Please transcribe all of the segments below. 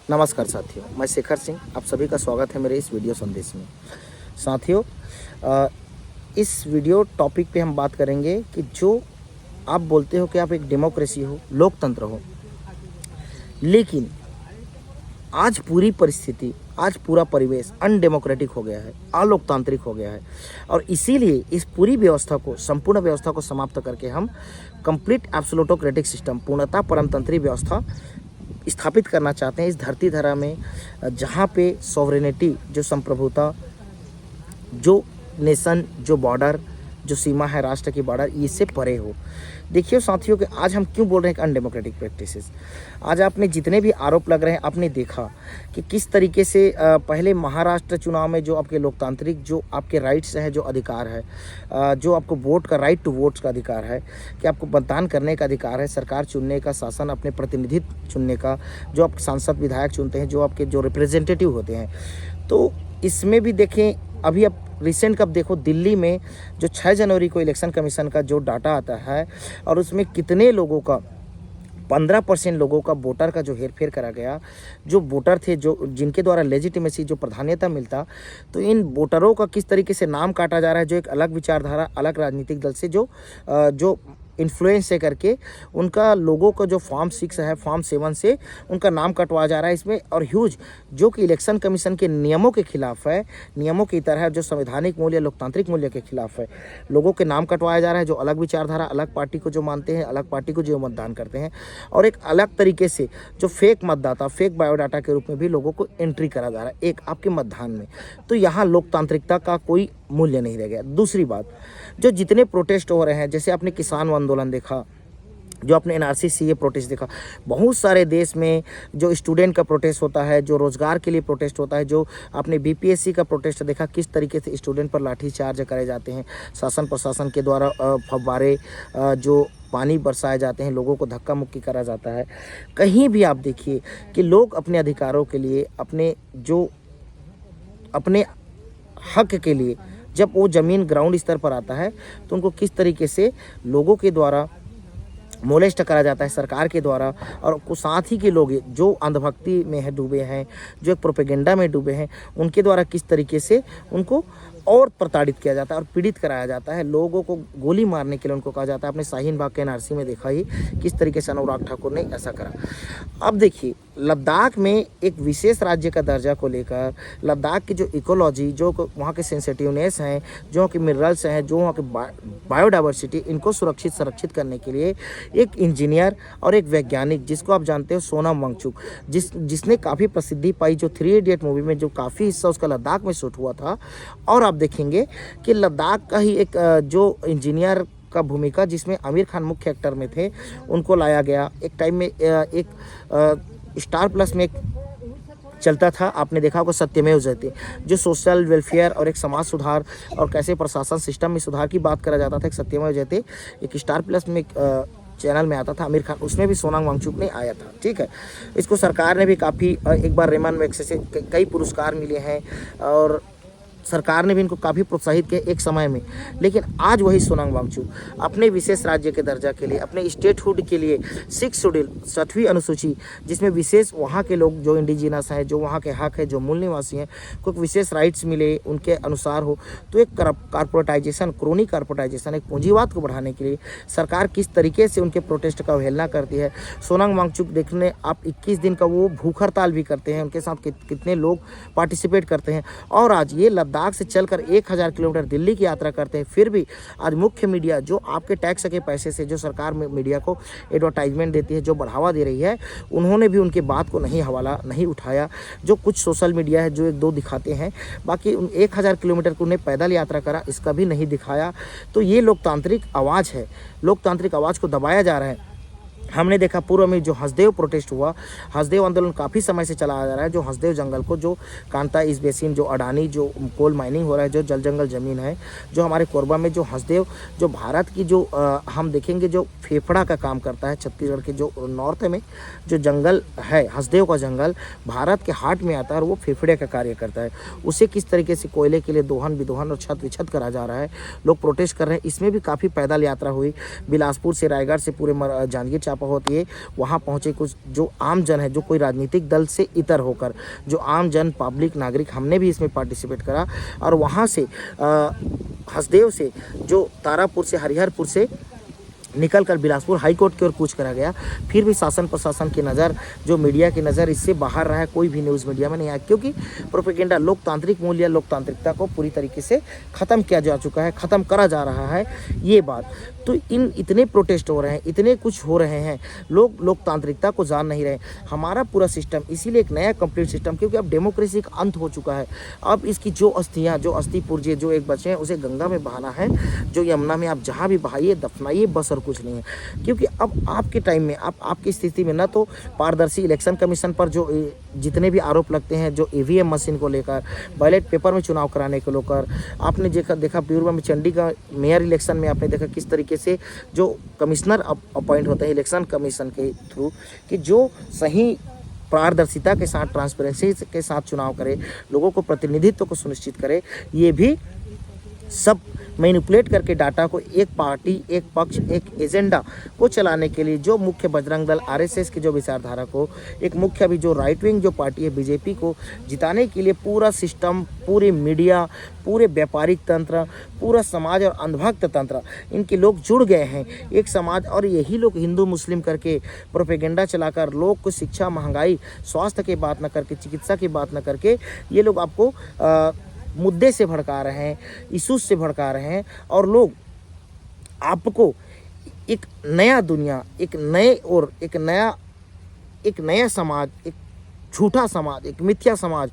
नमस्कार साथियों, मैं शेखर सिंह। आप सभी का स्वागत है मेरे इस वीडियो संदेश में। साथियों, इस वीडियो टॉपिक पे हम बात करेंगे कि जो आप बोलते हो कि आप एक डेमोक्रेसी हो, लोकतंत्र हो, लेकिन आज पूरी परिस्थिति, आज पूरा परिवेश अनडेमोक्रेटिक हो गया है, अलोकतांत्रिक हो गया है। और इसीलिए इस पूरी व्यवस्था को, संपूर्ण व्यवस्था को समाप्त करके हम कंप्लीट एब्सोल्यूटोक्रेटिक सिस्टम, पूर्णतः परमतंत्री व्यवस्था स्थापित करना चाहते हैं इस धरती धरा में, जहाँ पे सॉवरेनिटी, जो संप्रभुता, जो नेशन, जो बॉर्डर, जो सीमा है राष्ट्र की बॉर्डर, इससे परे हो। देखिए साथियों कि आज हम क्यों बोल रहे हैं कि अनडेमोक्रेटिक प्रैक्टिसेस। आज आपने जितने भी आरोप लग रहे हैं, आपने देखा कि किस तरीके से पहले महाराष्ट्र चुनाव में जो आपके लोकतांत्रिक, जो आपके राइट्स हैं, जो अधिकार है, जो आपको वोट का, राइट टू वोट्स का अधिकार है, कि आपको मतदान करने का अधिकार है, सरकार चुनने का, शासन अपने प्रतिनिधित्व चुनने का, जो आप सांसद विधायक चुनते हैं, जो आपके जो रिप्रेजेंटेटिव होते हैं। तो इसमें भी देखें, अभी अब रिसेंट कब देखो, दिल्ली में जो 6 जनवरी को इलेक्शन कमीशन का जो डाटा आता है और उसमें कितने लोगों का, 15% लोगों का वोटर का जो हेरफेर करा गया, जो वोटर थे, जो जिनके द्वारा लेजिटिमेसी, जो प्राधान्यता मिलता, तो इन वोटरों का किस तरीके से नाम काटा जा रहा है, जो एक अलग विचारधारा, अलग राजनीतिक दल से जो इन्फ्लुएंस से करके उनका लोगों का जो फॉर्म 6 है, फॉर्म 7 से उनका नाम कटवाया जा रहा है इसमें। और ह्यूज, जो कि इलेक्शन कमीशन के नियमों के खिलाफ है, नियमों की तरह जो संवैधानिक मूल्य, लोकतांत्रिक मूल्य के खिलाफ है, लोगों के नाम कटवाया जा रहा है, जो अलग विचारधारा, अलग पार्टी को जो मानते हैं, अलग पार्टी को जो मतदान करते हैं, और एक अलग तरीके से जो फेक मतदाता, फेक बायोडाटा के रूप में भी लोगों को एंट्री करा जा रहा है एक आपके मतदान में। तो यहाँ लोकतांत्रिकता का कोई मूल्य नहीं रह गया। दूसरी बात, जो जितने प्रोटेस्ट हो रहे हैं, जैसे आपने किसान आंदोलन देखा, जो आपने एनआरसी सीए प्रोटेस्ट देखा, बहुत सारे देश में जो स्टूडेंट का प्रोटेस्ट होता है, जो रोजगार के लिए प्रोटेस्ट होता है, जो आपने बीपीएससी का प्रोटेस्ट देखा, किस तरीके से स्टूडेंट पर लाठीचार्ज करे जाते हैं, शासन प्रशासन के द्वारा फव्वारे, जो पानी बरसाए जाते हैं, लोगों को धक्का मुक्की करा जाता है। कहीं भी आप देखिए कि लोग अपने अधिकारों के लिए, अपने हक के लिए, जब वो ज़मीन ग्राउंड स्तर पर आता है तो उनको किस तरीके से लोगों के द्वारा मोलेस्ट करा जाता है, सरकार के द्वारा, और साथ ही के लोग जो अंधभक्ति में है डूबे हैं, जो एक प्रोपेगेंडा में डूबे हैं, उनके द्वारा किस तरीके से उनको और प्रताड़ित किया जाता है और पीड़ित कराया जाता है। लोगों को गोली मारने के लिए उनको कहा जाता है। आपने शाहीन बाग के एनआरसी में देखा ही किस तरीके से अनुराग ठाकुर ने ऐसा करा। अब देखिए, लद्दाख में एक विशेष राज्य का दर्जा को लेकर लद्दाख की जो इकोलॉजी, जो वहाँ के सेंसिटिवनेस हैं, जो वहाँ के मिनरल्स हैं, जो वहाँ के बायोडाइवर्सिटी, इनको संरक्षित करने के लिए एक इंजीनियर और एक वैज्ञानिक, जिसको आप जानते हो सोनम वांगचुक, जिसने काफ़ी प्रसिद्धि पाई, जो 3 इडियट मूवी में जो काफ़ी हिस्सा उसका लद्दाख में शूट हुआ था। और आप देखेंगे कि लद्दाख का ही एक जो इंजीनियर का भूमिका, जिसमें आमिर खान मुख्य एक्टर में थे, उनको लाया गया। एक टाइम में एक स्टार प्लस में एक चलता था, आपने देखा होगा, सत्यमेव जयते, जो सोशल वेलफेयर और एक समाज सुधार और कैसे प्रशासन सिस्टम में सुधार की बात करा जाता था। एक सत्यमेव जयते एक स्टार प्लस में चैनल में आता था, आमिर खान, उसमें भी सोनम वांगचुक ने आया था। ठीक है, इसको सरकार ने भी काफ़ी, एक बार रेमन मैग्सेसे से कई पुरस्कार मिले हैं और सरकार ने भी इनको काफ़ी प्रोत्साहित किया एक समय में। लेकिन आज वही सोनम वांगचुक अपने विशेष राज्य के दर्जा के लिए, अपने स्टेटहुड के लिए 6 शेड्यूल, 7वीं अनुसूची, जिसमें विशेष वहाँ के लोग जो इंडिजिनस हैं, जो वहाँ के हक है, जो मूल निवासी हैं, को विशेष राइट्स मिले, उनके अनुसार हो। तो एक कारपोरेटाइजेशन, क्रोनी कारपोरेटाइजेशन, एक पूंजीवाद को बढ़ाने के लिए सरकार किस तरीके से उनके प्रोटेस्ट का अवहेलना करती है। सोनम वांगचुक देखने आप 21 दिन का वो भूख हड़ताल भी करते हैं, उनके साथ कितने लोग पार्टिसिपेट करते हैं। और आज ये लद्दाख से चलकर 1000 किलोमीटर दिल्ली की यात्रा करते हैं। फिर भी आज मुख्य मीडिया, जो आपके टैक्स के पैसे से जो सरकार में मीडिया को एडवर्टाइजमेंट देती है, जो बढ़ावा दे रही है, उन्होंने भी उनके बात को नहीं उठाया। जो कुछ सोशल मीडिया है जो 1-2 दिखाते हैं, बाकी 1000 किलोमीटर को उन्हें पैदल यात्रा करा, इसका भी नहीं दिखाया। तो ये लोकतांत्रिक आवाज़ है, लोकतांत्रिक आवाज़ को दबाया जा रहा है। हमने देखा पूर्व में जो हसदेव प्रोटेस्ट हुआ, हसदेव आंदोलन काफ़ी समय से चला आ जा रहा है। जो हसदेव जंगल को, जो कांता इस बेसिन, जो अडानी, जो कोल माइनिंग हो रहा है, जो जल जंगल ज़मीन है, जो हमारे कोरबा में जो हसदेव, जो भारत की जो हम देखेंगे जो फेफड़ा का काम करता है, छत्तीसगढ़ के जो नॉर्थ में जो जंगल है, हसदेव का जंगल भारत के हार्ट में आता है और वो फेफड़े का कार्य करता है। उसे किस तरीके से कोयले के लिए दोहन विदोहन और छत विछत करा जा रहा है, लोग प्रोटेस्ट कर रहे हैं। इसमें भी काफ़ी पैदल यात्रा हुई, बिलासपुर से, रायगढ़ से, पूरे जांजगीर चांपा पर होती है वहाँ पहुँचे कुछ जो आम जन है, जो कोई राजनीतिक दल से इतर होकर, जो आम जन पब्लिक नागरिक, हमने भी इसमें पार्टिसिपेट करा। और वहाँ से हसदेव से जो तारापुर से हरिहरपुर से निकल कर बिलासपुर हाई कोर्ट की ओर कूच करा गया। फिर भी शासन प्रशासन की नज़र, जो मीडिया की नज़र इससे बाहर रहा है, कोई भी न्यूज़ मीडिया में नहीं आया, क्योंकि प्रोपेगेंडा लोकतांत्रिक मूल्य, लोकतांत्रिकता को पूरी तरीके से ख़त्म किया जा चुका है, ख़त्म करा जा रहा है ये बात। तो इतने प्रोटेस्ट हो रहे हैं, इतने कुछ हो रहे हैं, लोग लोकतांत्रिकता को जान नहीं रहे। हमारा पूरा सिस्टम इसीलिए एक नया कंप्लीट सिस्टम, क्योंकि अब डेमोक्रेसी का अंत हो चुका है। अब इसकी जो अस्थियाँ, जो अस्थि पुर्जे जो एक बचे हैं, उसे गंगा में बहाना है, जो यमुना में आप जहाँ भी बहाइए, दफनाइए, बस और कुछ नहीं है। क्योंकि अब आपके टाइम में, आपकी स्थिति में, ना तो पारदर्शी इलेक्शन कमीशन पर जो जितने भी आरोप लगते हैं, जो ईवीएम मशीन को लेकर, बैलेट पेपर में चुनाव कराने को लेकर, आपने देखा पूर्व में चंडीगढ़ मेयर इलेक्शन में आपने देखा किस तरीके से जो कमिश्नर अपॉइंट होते हैं इलेक्शन कमीशन के थ्रू, कि जो सही पारदर्शिता के साथ, ट्रांसपेरेंसी के साथ चुनाव करे, लोगों को प्रतिनिधित्व को सुनिश्चित करे। ये भी सब मैनिपुलेट करके डाटा को एक पार्टी, एक पक्ष, एक एजेंडा को चलाने के लिए, जो मुख्य बजरंग दल आरएसएस की जो विचारधारा को, एक मुख्य अभी जो राइट विंग जो पार्टी है बीजेपी को जिताने के लिए पूरा सिस्टम, पूरी मीडिया, पूरे व्यापारिक तंत्र, पूरा समाज और अंधभक्त तंत्र, इनके लोग जुड़ गए हैं एक समाज। और यही लोग हिंदू मुस्लिम करके प्रोपेगेंडा चलाकर लोग को शिक्षा, महंगाई, स्वास्थ्य की बात न करके, चिकित्सा की बात न करके, ये लोग आपको मुद्दे से भड़का रहे हैं, इशूज से भड़का रहे हैं। और लोग आपको एक नया दुनिया, एक नया समाज, एक झूठा समाज, एक मिथ्या समाज,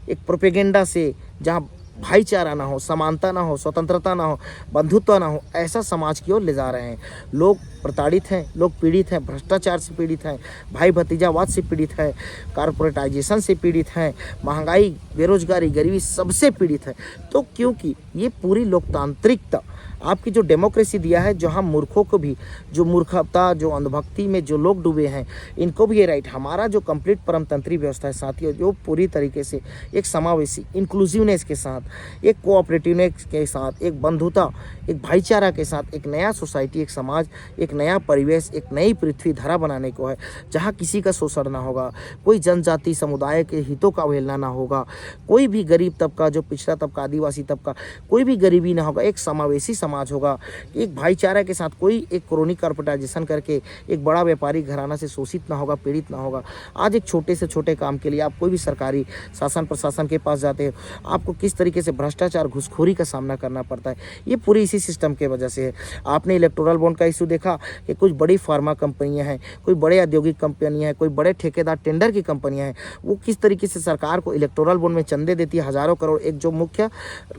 एक प्रोपेगेंडा से, जहाँ भाईचारा ना हो, समानता ना हो, स्वतंत्रता ना हो, बंधुत्व ना हो, ऐसा समाज की ओर ले जा रहे हैं। लोग प्रताड़ित हैं, लोग पीड़ित हैं, भ्रष्टाचार से पीड़ित हैं, भाई भतीजावाद से पीड़ित है, कारपोरेटाइजेशन से पीड़ित हैं, महंगाई, बेरोजगारी, गरीबी सबसे पीड़ित है। तो क्योंकि ये पूरी लोकतांत्रिकता आपकी जो डेमोक्रेसी दिया है, जहाँ मूर्खों को भी, जो मूर्खता, जो अंधभक्ति में जो लोग डूबे हैं, इनको भी ये राइट, हमारा जो कंप्लीट परमतंत्री व्यवस्था है साथियों, जो पूरी तरीके से एक समावेशी, इंक्लूसिवनेस के साथ, एक कोऑपरेटिवनेस के साथ, एक बंधुता, एक भाईचारा के साथ, एक नया सोसाइटी, एक समाज, एक नया परिवेश, एक नई पृथ्वी धरा बनाने को है, जहाँ किसी का शोषण ना होगा, कोई जनजाति समुदाय के हितों का अवहेलना ना होगा, कोई भी गरीब तबका, जो पिछड़ा तबका, आदिवासी तबका, कोई भी गरीबी ना होगा, एक समावेशी समाज होगा, एक भाईचारा के साथ, कोई एक क्रोनी कॉर्पोरेटाइजेशन करके एक बड़ा व्यापारी घराना से शोषित ना होगा, पीड़ित ना होगा। आज एक छोटे से छोटे काम के लिए आप कोई भी सरकारी शासन प्रशासन के पास जाते हो, आपको किस तरीके से भ्रष्टाचार, घुसखोरी का सामना करना पड़ता है, ये पूरी इसी सिस्टम के वजह से है। आपने इलेक्टोरल बॉन्ड का इशू देखा कि कुछ बड़ी फार्मा कंपनियां हैं, कोई बड़े औद्योगिक कंपनियां हैं, कोई बड़े ठेकेदार टेंडर की कंपनियां हैं, वो किस तरीके से सरकार को इलेक्टोरल बॉन्ड में चंदे देती है, हज़ारों करोड़, एक जो मुख्य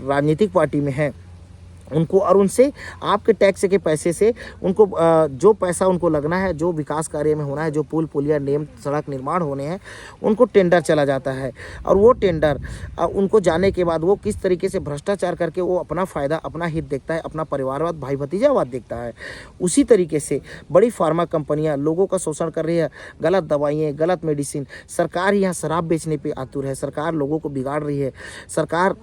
राजनीतिक पार्टी में है उनको, और उनसे आपके टैक्स के पैसे से उनको जो पैसा उनको लगना है, जो विकास कार्य में होना है, जो पुल पुलिया, डैम, सड़क निर्माण होने हैं, उनको टेंडर चला जाता है। और वो टेंडर उनको जाने के बाद वो किस तरीके से भ्रष्टाचार करके वो अपना फ़ायदा, अपना हित देखता है, अपना परिवारवाद, भाई भतीजावाद देखता है। उसी तरीके से बड़ी फार्मा कंपनियाँ लोगों का शोषण कर रही है, गलत दवाइयाँ, गलत मेडिसिन, सरकार यहाँ शराब बेचने पर आतुर है, सरकार लोगों को बिगाड़ रही है, सरकार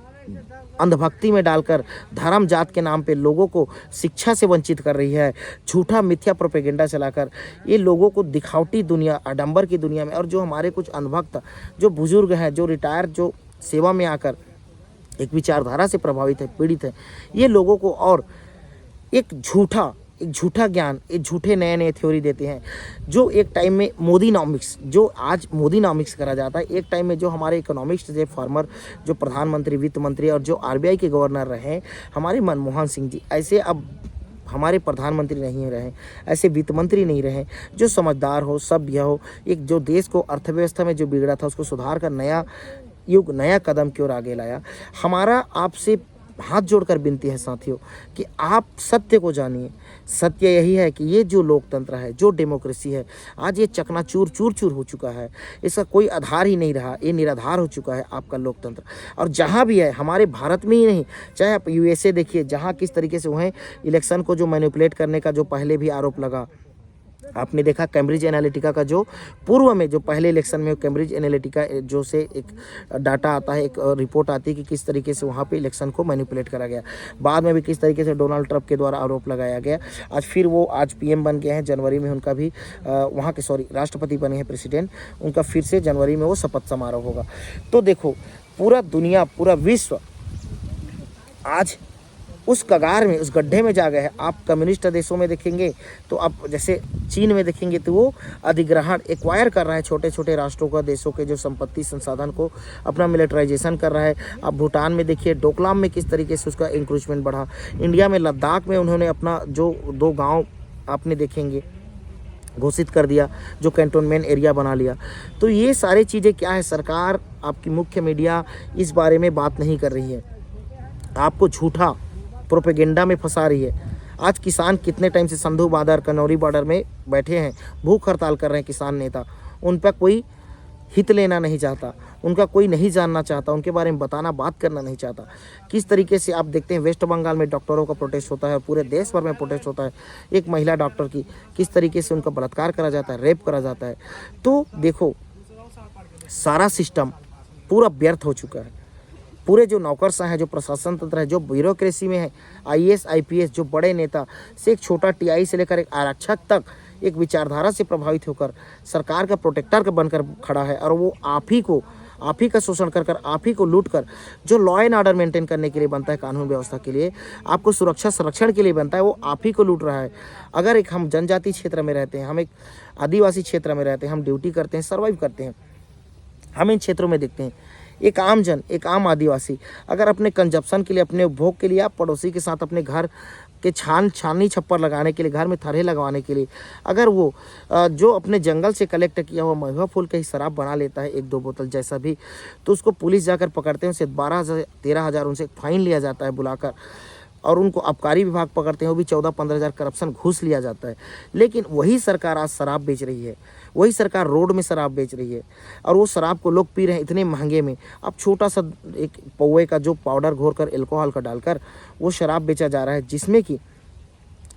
अंधभक्ति में डालकर धर्म जात के नाम पे लोगों को शिक्षा से वंचित कर रही है, झूठा मिथ्या प्रोपेगेंडा चलाकर ये लोगों को दिखावटी दुनिया, आडंबर की दुनिया में, और जो हमारे कुछ अंधभक्त, जो बुजुर्ग हैं, जो रिटायर, जो सेवा में आकर एक विचारधारा से प्रभावित है, पीड़ित है, ये लोगों को और एक झूठा ज्ञान, एक झूठे नए थ्योरी देते हैं। जो एक टाइम में मोदीनॉमिक्स, जो आज मोदीनॉमिक्स करा जाता है, एक टाइम में जो हमारे इकोनॉमिक्स थे, फार्मर, जो प्रधानमंत्री, वित्त मंत्री और जो आरबीआई के गवर्नर रहे हमारे मनमोहन सिंह जी, ऐसे अब हमारे प्रधानमंत्री नहीं रहे, ऐसे वित्त मंत्री नहीं रहे, जो समझदार हो, सभ्य हो, एक जो देश को अर्थव्यवस्था में जो बिगड़ा था उसको सुधार कर नया युग, नया कदम की ओर आगे लाया। हमारा आपसे हाथ जोड़कर विनती है साथियों कि आप सत्य को जानिए। सत्य यही है कि ये जो लोकतंत्र है, जो डेमोक्रेसी है, आज ये चकनाचूर चूर हो चुका है, इसका कोई आधार ही नहीं रहा, ये निराधार हो चुका है आपका लोकतंत्र। और जहाँ भी है, हमारे भारत में ही नहीं, चाहे आप यूएसए देखिए, जहाँ किस तरीके से वहाँ इलेक्शन को जो मैनिपुलेट करने का जो पहले भी आरोप लगा, आपने देखा कैम्ब्रिज एनालिटिका का जो पूर्व में जो पहले इलेक्शन में कैम्ब्रिज एनालिटिका जो से एक डाटा आता है, एक रिपोर्ट आती है कि किस तरीके से वहाँ पे इलेक्शन को मैनिपुलेट करा गया, बाद में भी किस तरीके से डोनाल्ड ट्रंप के द्वारा आरोप लगाया गया। आज फिर वो आज पीएम बन गए हैं, जनवरी में उनका भी वहाँ के राष्ट्रपति बने हैं प्रेसिडेंट, उनका फिर से जनवरी में वो शपथ समारोह होगा। तो देखो पूरा दुनिया, पूरा विश्व आज उस कगार में, उस गड्ढे में जा गए हैं। आप कम्युनिस्ट देशों में देखेंगे तो आप जैसे चीन में देखेंगे तो वो अधिग्रहण एक्वायर कर रहा है छोटे छोटे राष्ट्रों का, देशों के जो संपत्ति संसाधन को अपना मिलिटराइजेशन कर रहा है। आप भूटान में देखिए डोकलाम में किस तरीके से उसका इंक्रोचमेंट बढ़ा। इंडिया में लद्दाख में उन्होंने अपना जो 2 गाँव आपने देखेंगे घोषित कर दिया, जो कैंटोनमेंट एरिया बना लिया। तो ये सारी चीज़ें क्या है, सरकार, आपकी मुख्य मीडिया इस बारे में बात नहीं कर रही है, आपको झूठा प्रोपेगेंडा में फंसा रही है। आज किसान कितने टाइम से संधू बॉर्डर, कनौरी बॉर्डर में बैठे हैं, भूख हड़ताल कर रहे हैं किसान नेता, उन पर कोई हित लेना नहीं चाहता, उनका कोई नहीं जानना चाहता, उनके बारे में बताना, बात करना नहीं चाहता। किस तरीके से आप देखते हैं वेस्ट बंगाल में डॉक्टरों का प्रोटेस्ट होता है, पूरे देश भर में प्रोटेस्ट होता है, एक महिला डॉक्टर की किस तरीके से उनका बलात्कार करा जाता है, रेप करा जाता है। तो देखो सारा सिस्टम पूरा व्यर्थ हो चुका है। पूरे जो नौकरशाह हैं, जो प्रशासन तंत्र है, जो ब्यूरोक्रेसी में है, आईएएस आईपीएस, जो बड़े नेता से एक छोटा टीआई से लेकर एक आरक्षक तक एक विचारधारा से प्रभावित होकर सरकार का प्रोटेक्टर का बनकर खड़ा है, और वो आप ही का शोषण कर कर, आप ही को लूट कर, जो लॉ एंड ऑर्डर मेंटेन करने के लिए बनता है, कानून व्यवस्था के लिए, आपको सुरक्षा संरक्षण के लिए बनता है, वो आप ही को लूट रहा है। अगर एक हम जनजाति क्षेत्र में रहते हैं, हम एक आदिवासी क्षेत्र में रहते हैं, हम ड्यूटी करते हैं, सर्वाइव करते हैं, हम इन क्षेत्रों में देखते हैं एक आम जन, एक आम आदिवासी अगर अपने कंजप्शन के लिए, अपने उपभोग के लिए, आप पड़ोसी के साथ अपने घर के छानी छप्पर लगाने के लिए, घर में थर्हे लगवाने के लिए, अगर वो जो अपने जंगल से कलेक्ट किया हुआ महुआ फूल का ही शराब बना लेता है 1-2 बोतल जैसा भी, तो उसको पुलिस जाकर पकड़ते हैं, उसे 12,000-13,000 उनसे फाइन लिया जाता है बुलाकर, और उनको आबकारी विभाग पकड़ते हैं, वो भी 14-15,000 करप्शन घूस लिया जाता है। लेकिन वही सरकार आज शराब बेच रही है, वही सरकार रोड में शराब बेच रही है, और वो शराब को लोग पी रहे हैं इतने महंगे में। अब छोटा सा एक पौवे का जो पाउडर घोर कर एल्कोहल का डालकर वो शराब बेचा जा रहा है, जिसमें कि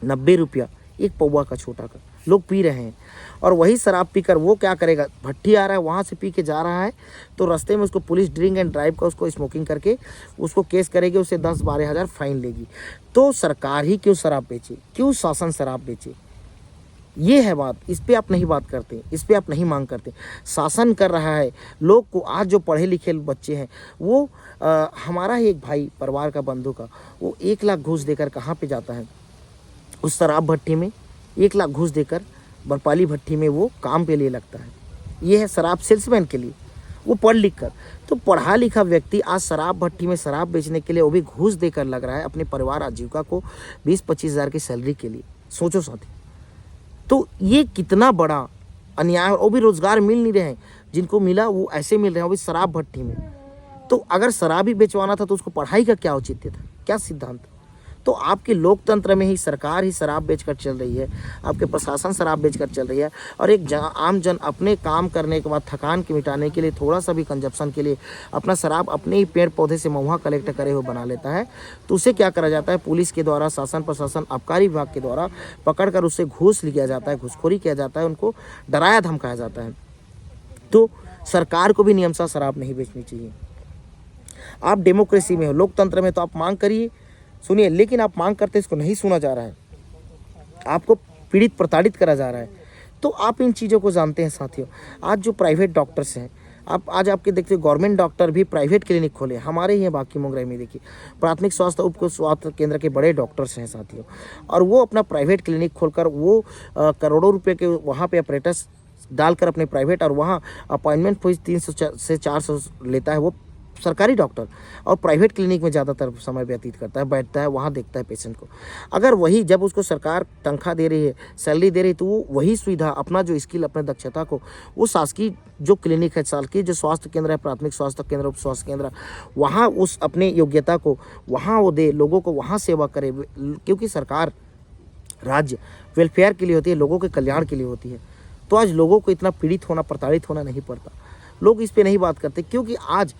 90 रुपया एक पौवा का छोटा का लोग पी रहे हैं। और वही शराब पीकर वो क्या करेगा, भट्टी आ रहा है वहाँ से पी के जा रहा है, तो रास्ते में उसको पुलिस ड्रिंक एंड ड्राइव का उसको स्मोकिंग करके उसको केस करेगी, उसे 10-12 हज़ार फाइन लेगी। तो सरकार ही क्यों शराब बेचे, क्यों शासन शराब बेचे, ये है बात। इस पे आप नहीं बात करते, इस पे आप नहीं मांग करते। शासन कर रहा है लोग को। आज जो पढ़े लिखे बच्चे हैं वो हमारा ही एक भाई परिवार का, बंधु का, वो 1 लाख घूस देकर कहाँ पे जाता है, उस शराब भट्टी में 1 लाख घूस देकर बरपाली भट्टी में वो काम पे लिए लगता है। ये है शराब सेल्समैन के लिए, वो पढ़ लिख कर। तो पढ़ा लिखा व्यक्ति आज शराब भट्टी में शराब बेचने के लिए वो भी घूस देकर लग रहा है अपने परिवार आजीविका को 20-25 हज़ार की सैलरी के लिए। सोचो साथी, तो ये कितना बड़ा अन्याय। और वो भी रोजगार मिल नहीं रहे हैं, जिनको मिला वो ऐसे मिल रहे हैं, वो भी शराब भट्टी में। तो अगर शराब ही बेचवाना था तो उसको पढ़ाई का क्या औचित्य था, क्या सिद्धांत। तो आपके लोकतंत्र में ही सरकार ही शराब बेचकर चल रही है, आपके प्रशासन शराब बेचकर चल रही है, और एक आम जन अपने काम करने के बाद थकान के मिटाने के लिए, थोड़ा सा भी कंजप्शन के लिए अपना शराब अपने ही पेड़ पौधे से महुआ कलेक्ट करे हुए बना लेता है। तो उसे क्या करा जाता है, पुलिस के द्वारा, शासन प्रशासन आबकारी विभाग के द्वारा पकड़ कर उससे घूस लिया जाता है, घूसखोरी किया जाता है, उनको डराया धमकाया जाता है। तो सरकार को भी नियमसा शराब नहीं बेचनी चाहिए। आप डेमोक्रेसी में हो, लोकतंत्र में, तो आप मांग करिए, सुनिए, लेकिन आप मांग करते इसको नहीं सुना जा रहा है, आपको पीड़ित प्रताड़ित करा जा रहा है। तो आप इन चीज़ों को जानते हैं साथियों। आज जो प्राइवेट डॉक्टर्स हैं, आप आज आपके देखते हो गवर्नमेंट डॉक्टर भी प्राइवेट क्लिनिक खोले, हमारे ही हैं बाकी मुंगरई में। देखिए प्राथमिक स्वास्थ्य उप स्वास्थ्य केंद्र के बड़े डॉक्टर्स हैं साथियों, और वो अपना प्राइवेट क्लिनिक खोलकर वो करोड़ों रुपये के वहाँ पे ऑपरेटर्स डालकर अपने प्राइवेट, और वहाँ अपॉइंटमेंट फीस 300 से 400 लेता है वो सरकारी डॉक्टर, और प्राइवेट क्लिनिक में ज़्यादातर समय व्यतीत करता है, बैठता है वहाँ, देखता है पेशेंट को। अगर वही जब उसको सरकार तनख्वाह दे रही है, सैलरी दे रही है, तो वो वही सुविधा, अपना जो स्किल, अपने दक्षता को वो शासकीय जो क्लिनिक है, शासकीय जो स्वास्थ्य केंद्र है, प्राथमिक स्वास्थ्य केंद्र, उप स्वास्थ्य केंद्र, वहाँ उस अपने योग्यता को वहाँ वो दे, लोगों को वहाँ सेवा करे। क्योंकि सरकार, राज्य वेलफेयर के लिए होती है, लोगों के कल्याण के लिए होती है। तो आज लोगों को इतना पीड़ित होना, प्रताड़ित होना नहीं पड़ता। लोग इस पर नहीं बात करते, क्योंकि आज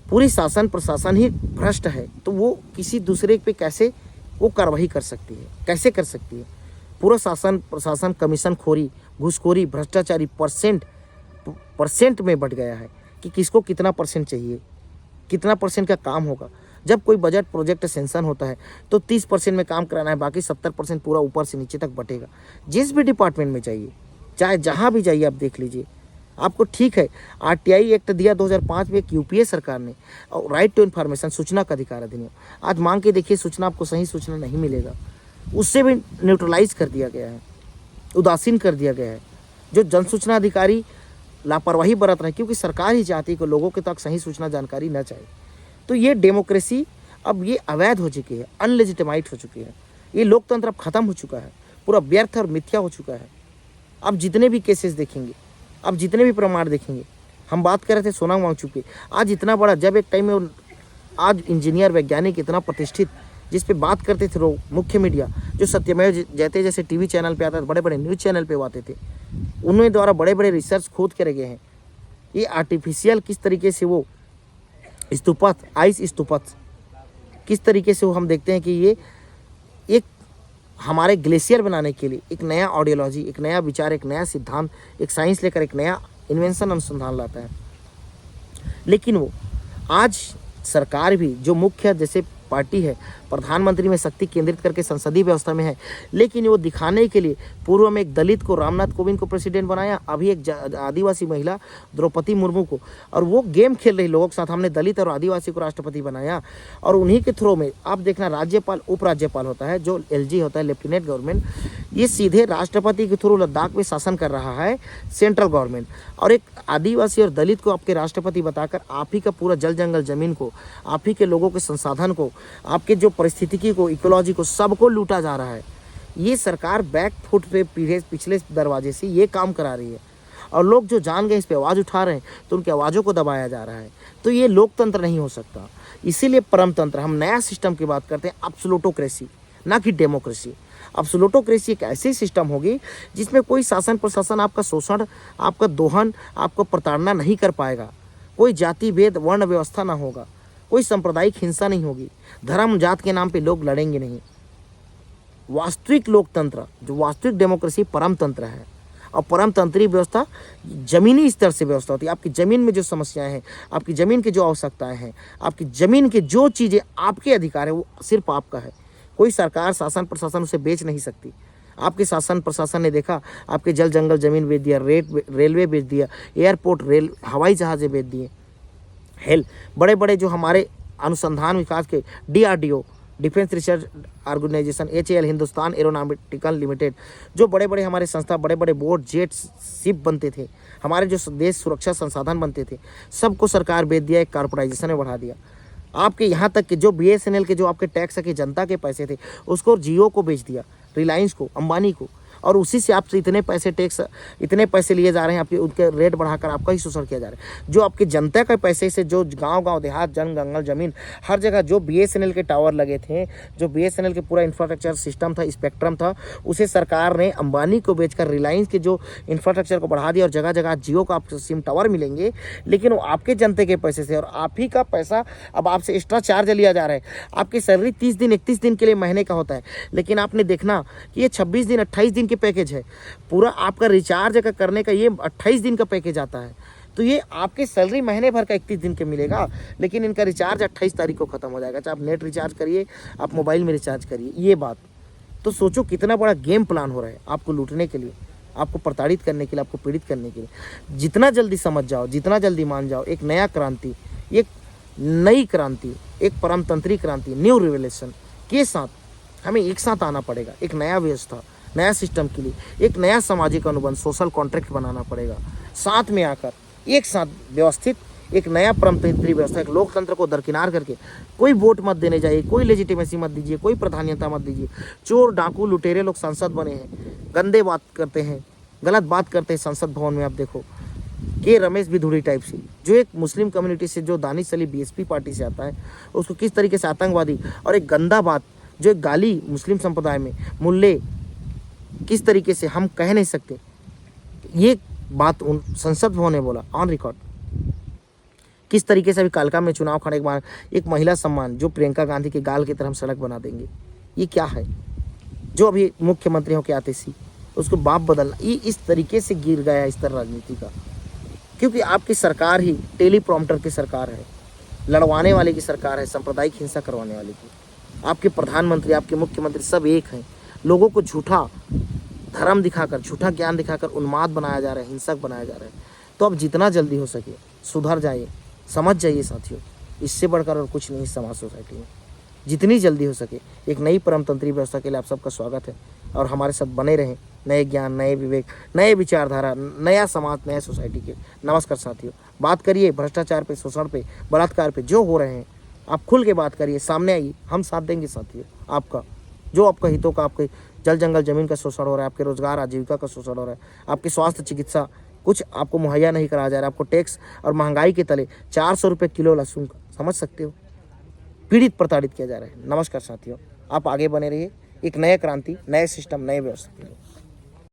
पूरी शासन प्रशासन ही भ्रष्ट है। तो वो किसी दूसरे पे कैसे वो कार्रवाई कर सकती है, कैसे कर सकती है। पूरा शासन प्रशासन कमीशन खोरी, घूसखोरी, भ्रष्टाचारी परसेंट में बट गया है कि किसको कितना परसेंट चाहिए, कितना परसेंट का काम होगा। जब कोई बजट प्रोजेक्ट सेंक्शन होता है तो 30% में काम कराना है, बाकी 70% पूरा ऊपर से नीचे तक बटेगा। जिस भी डिपार्टमेंट में जाइए, चाहे जहाँ भी जाइए, आप देख लीजिए आपको। ठीक है, आरटीआई एक्ट दिया 2005 में एक यूपीए सरकार ने, और राइट टू इन्फॉर्मेशन, सूचना का अधिकार अधिनियम। आज मांग के देखिए, सूचना आपको सही सूचना नहीं मिलेगा, उससे भी न्यूट्रलाइज कर दिया गया है, उदासीन कर दिया गया है। जो जन सूचना अधिकारी लापरवाही बरत रहे हैं, क्योंकि सरकार ही चाहती है कि लोगों के तक सही सूचना जानकारी न जाए। तो ये डेमोक्रेसी अब ये अवैध हो चुकी है, अनलेजिटिमाइट हो चुकी है। ये लोकतंत्र अब खत्म हो चुका है, पूरा व्यर्थ और मिथ्या हो चुका है। अब जितने भी केसेस देखेंगे, अब जितने भी प्रमाण देखेंगे, हम बात कर रहे थे सोना वांगचुक की, आज इतना बड़ा, जब एक टाइम में आज इंजीनियर वैज्ञानिक इतना प्रतिष्ठित, जिस पे बात करते थे लोग, मुख्य मीडिया जो सत्यमेव जयते जैसे टीवी चैनल पे आता था, बड़े बड़े न्यूज़ चैनल पे आते थे, उन्होंने द्वारा बड़े बड़े रिसर्च खोद करे गए हैं। ये आर्टिफिशियल किस तरीके से वो स्तूपथ, आइस स्तूपथ किस तरीके से वो हम देखते हैं कि ये एक हमारे ग्लेशियर बनाने के लिए एक नया आइडियोलॉजी, एक नया विचार, एक नया सिद्धांत, एक साइंस लेकर एक नया इन्वेंशन, अनुसंधान लाता है। लेकिन वो आज सरकार भी जो मुख्य जैसे पार्टी है, प्रधानमंत्री में शक्ति केंद्रित करके संसदीय व्यवस्था में है, लेकिन वो दिखाने के लिए पूर्व में एक दलित को, रामनाथ कोविंद को प्रेसिडेंट बनाया, अभी एक आदिवासी महिला द्रौपदी मुर्मू को, और वो गेम खेल रही लोगों के साथ। हमने दलित और आदिवासी को राष्ट्रपति बनाया, और उन्हीं के थ्रू में आप देखना राज्यपाल, उपराज्यपाल होता है, जो एलजी होता है, लेफ्टिनेंट गवर्नमेंट, ये सीधे राष्ट्रपति के थ्रू लद्दाख में शासन कर रहा है सेंट्रल गवर्नमेंट। और एक आदिवासी और दलित को आपके राष्ट्रपति बताकर आप ही का पूरा जल जंगल जमीन को, आप ही के लोगों के संसाधन को, आपके जो परिस्थितिकी को, इकोलॉजी को, सबको लूटा जा रहा है। ये सरकार बैक फुट पे पिछले दरवाजे से ये काम करा रही है, और लोग जो जान गए इस पे आवाज़ उठा रहे हैं, तो उनकी आवाज़ों को दबाया जा रहा है। तो ये लोकतंत्र नहीं हो सकता। इसीलिए परमतंत्र, हम नया सिस्टम की बात करते हैं, एब्सोल्यूटोक्रेसी, ना कि डेमोक्रेसी। एब्सोल्यूटोक्रेसी एक ऐसी सिस्टम होगी जिसमें कोई शासन प्रशासन आपका शोषण, आपका दोहन, आपको प्रताड़ना नहीं कर पाएगा। कोई जाति भेद, वर्ण व्यवस्था ना होगा, कोई सांप्रदायिक हिंसा नहीं होगी, धर्म जात के नाम पे लोग लड़ेंगे नहीं। वास्तविक लोकतंत्र, जो वास्तविक डेमोक्रेसी, परमतंत्र है। और परमतंत्री व्यवस्था जमीनी स्तर से व्यवस्था होती है। आपकी ज़मीन में जो समस्याएं हैं, आपकी ज़मीन की जो आवश्यकताएं हैं, आपकी ज़मीन के जो चीज़ें आपके अधिकार है, वो सिर्फ आपका है। कोई सरकार, शासन प्रशासन उसे बेच नहीं सकती। आपके शासन प्रशासन ने देखा, आपके जल जंगल ज़मीन बेच दिया, रेलवे बेच दिया, एयरपोर्ट, रेल, हवाई जहाज़ें बेच दिए। बड़े बड़े जो हमारे अनुसंधान विकास के DRDO, defence research organisation, HAL, Hindustan aeronautical limited, जो बड़े बड़े हमारे संस्था, बड़े बड़े बोट, जेट, शिप बनते थे, हमारे जो देश सुरक्षा संसाधन बनते थे, सबको सरकार बेच दिया, एक कॉर्पोरेटाइजेशन में बढ़ा दिया। आपके यहाँ तक कि जो BSNL के जो आपके टैक्स के जनता के पैसे थे, उसको जियो को बेच दिया, रिलायंस को, अंबानी को, और उसी से आपसे इतने पैसे टैक्स, इतने पैसे लिए जा रहे हैं, आपके उनके रेट बढ़ाकर आपका ही शोषण किया जा रहा है। जो आपके जनता के पैसे से जो गांव देहात, जंगल ज़मीन, हर जगह जो BSNL के टावर लगे थे, जो BSNL के पूरा इंफ्रास्ट्रक्चर सिस्टम था, स्पेक्ट्रम था, उसे सरकार ने अंबानी को बेचकर रिलायंस के जो इंफ्रास्ट्रक्चर को बढ़ा दिया, और जगह जगह जियो का आपको सिम टावर मिलेंगे, लेकिन वो आपके जनता के पैसे से, और आप ही का पैसा अब आपसे एक्स्ट्रा चार्ज लिया जा रहा है। आपकी सैलरी 30 दिन 31 दिन के लिए महीने का होता है, लेकिन आपने देखना कि ये 26 दिन 28 दिन के पैकेज है। पूरा आपका रिचार्ज का करने का ये 28 दिन का पैकेज आता है। तो ये आपकी सैलरी महीने भर का 31 दिन के मिलेगा, लेकिन इनका रिचार्ज 28 तारीख को ख़त्म हो जाएगा। चाहे आप नेट रिचार्ज करिए, आप मोबाइल में रिचार्ज करिए। ये बात तो सोचो कितना बड़ा गेम प्लान हो रहा है आपको लूटने के लिए, आपको प्रताड़ित करने के लिए, आपको पीड़ित करने के लिए। जितना जल्दी समझ जाओ, जितना जल्दी मान जाओ, एक नया क्रांति, एक नई क्रांति, एक परमतंत्री क्रांति, न्यू रिवोल्यूशन के साथ हमें एक साथ आना पड़ेगा। एक नया व्यवस्था, नया सिस्टम के लिए एक नया सामाजिक अनुबंध, सोशल कॉन्ट्रैक्ट बनाना पड़ेगा। साथ में आकर एक साथ व्यवस्थित एक नया परमतंत्री व्यवस्था, एक लोकतंत्र को दरकिनार करके कोई वोट मत देने जाइए, कोई लेजिटिमेसी मत दीजिए, कोई प्राधान्यता मत दीजिए। चोर डाकू लुटेरे लोग संसद बने हैं, गंदे बात करते हैं, गलत बात करते हैं संसद भवन में। आप देखो के रमेश भिधुड़ी टाइप से, जो एक मुस्लिम कम्युनिटी से, जो दानिश अली BSP पार्टी से आता है, उसको किस तरीके से आतंकवादी, और एक गंदा बात जो एक गाली मुस्लिम संप्रदाय में, मुल्ले, किस तरीके से हम कह नहीं सकते। ये बात उन संसद भवन ने बोला ऑन रिकॉर्ड। किस तरीके से अभी कालका में चुनाव खड़े के बाद एक महिला सम्मान जो प्रियंका गांधी के गाल की तरह सड़क बना देंगे, ये क्या है? जो अभी मुख्यमंत्री होकर आते सी उसको बाप बदलना, ये इस तरीके से गिर गया है स्तर राजनीति का, क्योंकि आपकी सरकार ही टेलीप्रॉम्प्टर की सरकार है, लड़वाने वाले की सरकार है, सांप्रदायिक हिंसा करवाने वाले की। आपके प्रधानमंत्री, आपके मुख्यमंत्री सब एक हैं। लोगों को झूठा धर्म दिखाकर, झूठा ज्ञान दिखाकर उन्माद बनाया जा रहा है, हिंसक बनाया जा रहा है। तो अब जितना जल्दी हो सके सुधर जाइए, समझ जाइए साथियों, इससे बढ़कर और कुछ नहीं इस समाज सोसाइटी में। जितनी जल्दी हो सके एक नई परमतंत्री व्यवस्था के लिए आप सबका स्वागत है, और हमारे साथ बने रहें। नए ज्ञान, नए विवेक, नए विचारधारा, नया समाज, नया सोसाइटी के। नमस्कार साथियों, बात करिए भ्रष्टाचार पे, शोषण पे, बलात्कार पे जो हो रहे हैं, आप खुल के बात करिए, सामने आइए, हम साथ देंगे साथियों आपका। जो आपका हितों का, आपके जल जंगल जमीन का शोषण हो रहा है, आपके रोजगार आजीविका का शोषण हो रहा है, आपकी स्वास्थ्य चिकित्सा कुछ आपको मुहैया नहीं कराया जा रहा है, आपको टैक्स और महंगाई के तले 400 रुपये किलो लहसुन का, समझ सकते हो, पीड़ित प्रताड़ित किया जा रहा है। नमस्कार साथियों, आप आगे बने रहिए, एक नया क्रांति, नए सिस्टम, नए व्यवस्था।